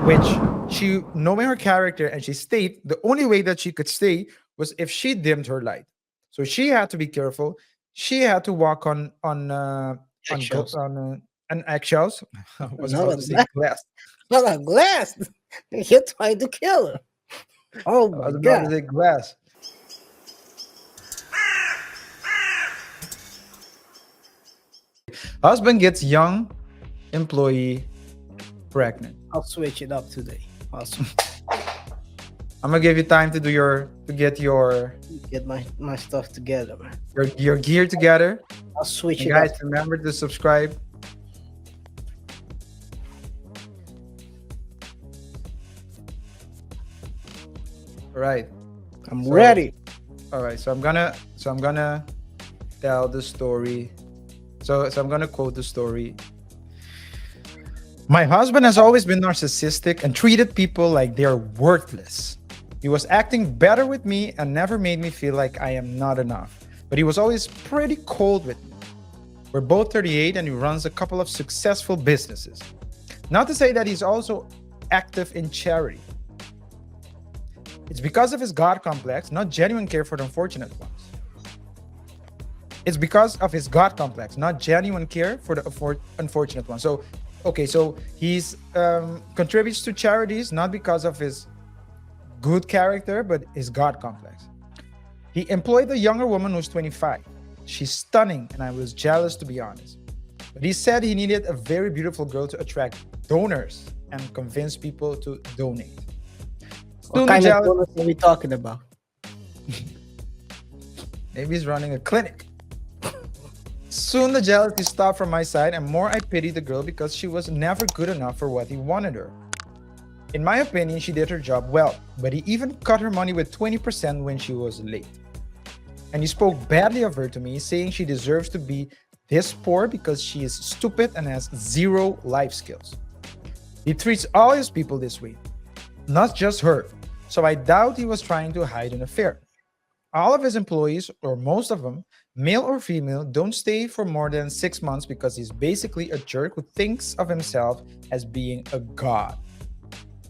which she, knowing her character, and she stayed. The only way that she could stay was if she dimmed her light. So she had to be careful. She had to walk Eggshells. on eggshells. I was Not about a to say glass. glass. Not a glass. You're trying to kill her. Oh I my was about to god. say glass. Husband gets young employee pregnant. I'll switch it up today. I'll I'm gonna give you time to get get my stuff together, man. your gear together. I'll switch And it guys, up. remember to subscribe. All right. I'm So- ready. All right. So I'm gonna tell the story. So I'm gonna quote the story. My husband has always been narcissistic and treated people like they're worthless. He was acting better with me and never made me feel like I am not enough. But he was always pretty cold with me. We're both 38 and he runs a couple of successful businesses. Not to say that he's also active in charity. It's because of his God complex, not genuine care for the unfortunate ones. It's because of his God complex, not genuine care for the unfortunate ones. So, okay, so he's contributes to charities not because of his good character, but his God complex. He employed a younger woman who's 25. She's stunning, and I was jealous, to be honest. But he said he needed a very beautiful girl to attract donors and convince people to donate. What Soon kind the of jealous- bonus are we talking about? Maybe he's running a clinic. Soon the jealousy stopped from my side, and more I pitied the girl because she was never good enough for what he wanted her. In my opinion, she did her job well, but he even cut her money with 20% when she was late. And he spoke badly of her to me, saying she deserves to be this poor because she is stupid and has zero life skills. He treats all his people this way, not just her. So I doubt he was trying to hide an affair. All of his employees, or most of them, male or female, don't stay for more than 6 months because he's basically a jerk who thinks of himself as being a god.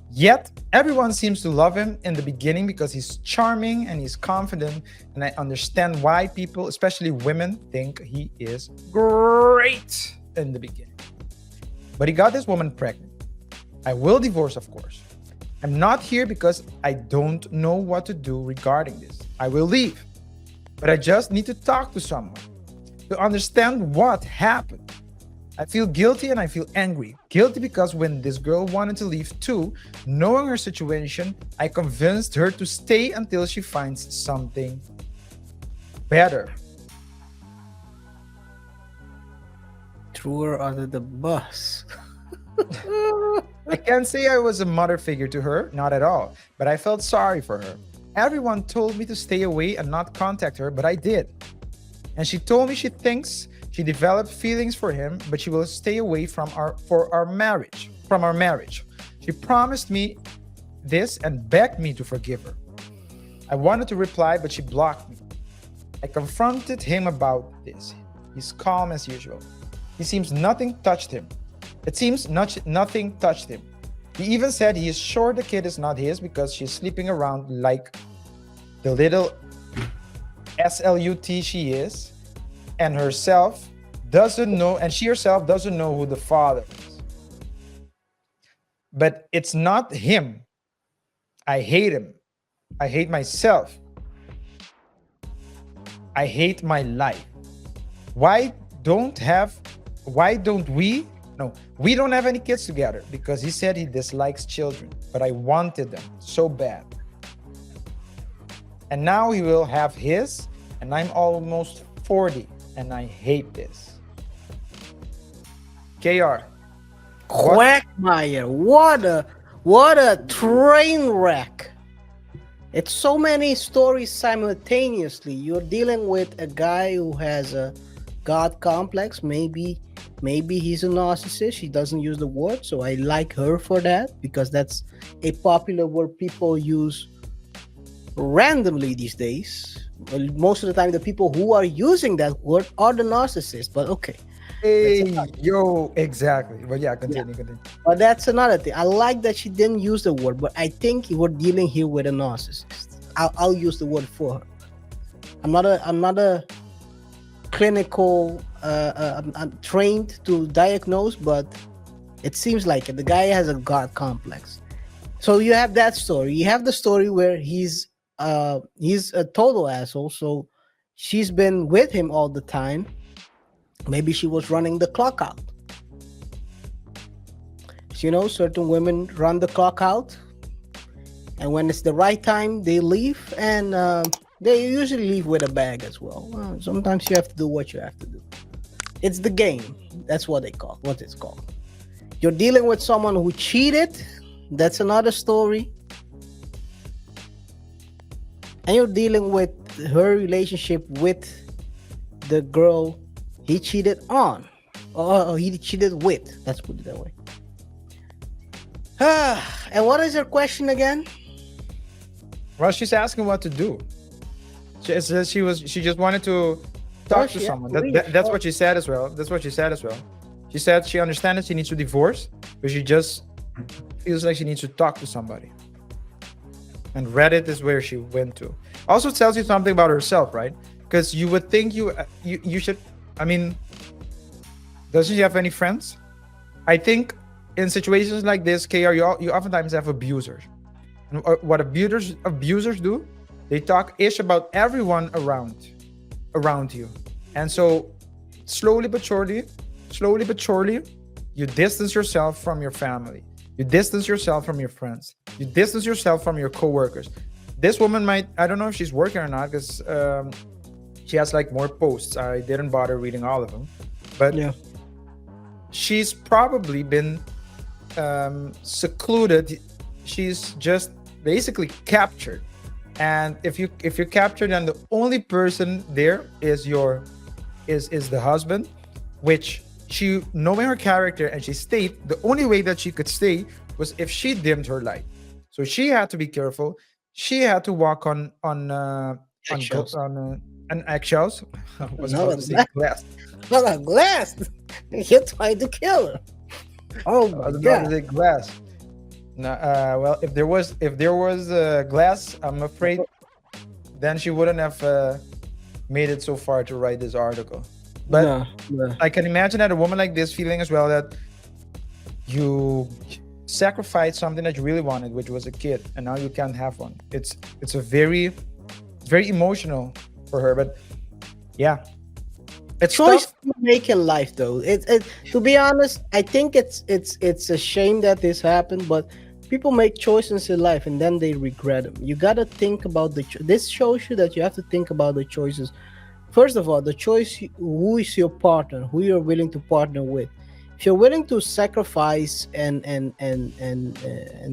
Yet, everyone seems to love him in the beginning because he's charming and he's confident, and I understand why people, especially women, think he is great in the beginning. But he got this woman pregnant. I will divorce, of course. I'm not here because I don't know what to do regarding this. I will leave. But I just need to talk to someone to understand what happened. I feel guilty and I feel angry. Guilty because when this girl wanted to leave too, knowing her situation, I convinced her to stay until she finds something better. Threw her under the bus. I can't say I was a mother figure to her, not at all, but I felt sorry for her. Everyone told me to stay away and not contact her, but I did. And she told me she thinks she developed feelings for him, but she will stay away from our marriage. She promised me this and begged me to forgive her. I wanted to reply, but she blocked me. I confronted him about this. He's calm as usual. He seems nothing touched him. It seems nothing touched him. He even said he is sure the kid is not his because she's sleeping around like the little slut she is, and she herself doesn't know who the father is. But it's not him. I hate him. I hate myself. I hate my life. We don't have any kids together because he said he dislikes children, but I wanted them so bad. And now he will have his, and I'm almost 40, and I hate this. KR. Quagmire. What a train wreck. It's so many stories simultaneously. You're dealing with a guy who has a God complex. Maybe he's a narcissist. She doesn't use the word, so I like her for that because that's a popular word people use randomly these days. Well, most of the time, the people who are using that word are the narcissists. But okay, That's Hey, another. yo, exactly. But yeah, Yeah, continue. but that's another thing. I like that she didn't use the word, but I think we're dealing here with a narcissist. I'll use the word for her. I'm not a clinical I'm trained to diagnose, but it seems like it. The guy has a god complex. So you have that story. You have the story where he's a total asshole. So she's been with him all the time. Maybe she was running the clock out. So, certain women run the clock out, and when it's the right time, they leave, and they usually leave with a bag as well. Sometimes you have to do what you have to do. It's the game. That's what it's called. You're dealing with someone who cheated. That's another story. And you're dealing with her relationship with the girl he cheated on, or he cheated with. Let's put it that way. And what is her question again? Well, she's asking what to do. She says she just wanted to talk to She has someone. to leave. That's what she said as well. That's what she said as well. She said she understands that she needs to divorce, but she just feels like she needs to talk to somebody. And Reddit is where she went to. Also tells you something about herself, right? Because you would think you should. I mean, doesn't she have any friends? I think in situations like this, KR, you oftentimes have abusers. And what abusers do, they talk ish about everyone around you, and so slowly but surely, you distance yourself from your family. You distance yourself from your friends. You distance yourself from your coworkers. This woman might, I don't know if she's working or not, because she has like more posts. I didn't bother reading all of them, but Yeah. she's probably been secluded. She's just basically captured. And if you're captured, then the only person there is the husband, which she, knowing her character, and she stayed, the only way that she could stay was if she dimmed her light. So she had to be careful. She had to walk on Eggshells. eggshells. I was No, about to say glass. not a glass. You're trying to kill her. Oh I my was about god. to say glass. No, well, if there was glass, I'm afraid then she wouldn't have made it so far to write this article. But No. I can imagine that a woman like this feeling as well, that you sacrificed something that you really wanted, which was a kid, and now you can't have one. It's very emotional for her. But yeah, it's Choice tough. you make in life, though. It to be honest, I think it's a shame that this happened, but people make choices in life and then they regret them. You gotta think about this shows you that you have to think about the choices. First of all, the choice, who is your partner, who you're willing to partner with. If you're willing to sacrifice and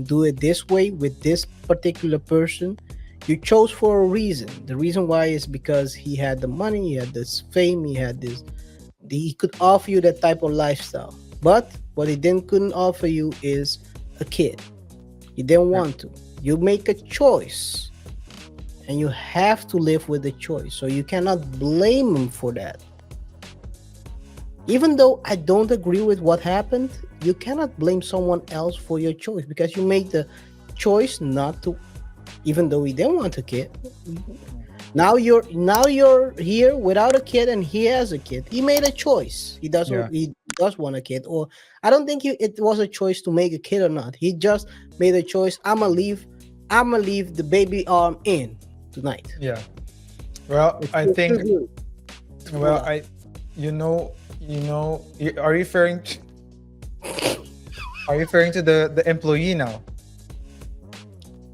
do it this way with this particular person, you chose for a reason. The reason why is because he had the money, he had this fame, he could offer you that type of lifestyle. But what he then couldn't offer you is a kid. He didn't want to. You make a choice, and you have to live with the choice. So you cannot blame him for that. Even though I don't agree with what happened, you cannot blame someone else for your choice, because you made the choice not to, even though he didn't want a kid. Now you're here without a kid, and he has a kid. He made a choice. He does Yeah. he does want a kid, or I don't think it was a choice to make a kid or not. He just made a choice. I'ma leave the baby arm in tonight. Yeah. Well, It's I too think. good. Well, Yeah. are you referring to, the employee now?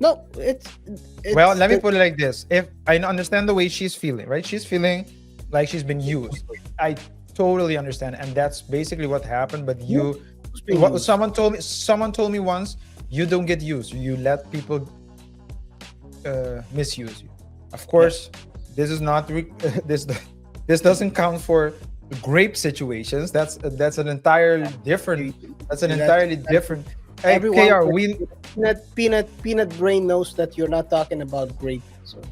No, it's Well, let me put it like this. If I understand the way she's feeling, right? She's feeling like she's been used. I totally understand, and that's basically what happened. But someone told me once, you don't get used. You let people misuse you. Of course, this is not this doesn't count for grape situations. That's an entirely different. That's an entirely different. Hey, everyone KR, peanut brain knows that you're not talking about grape. So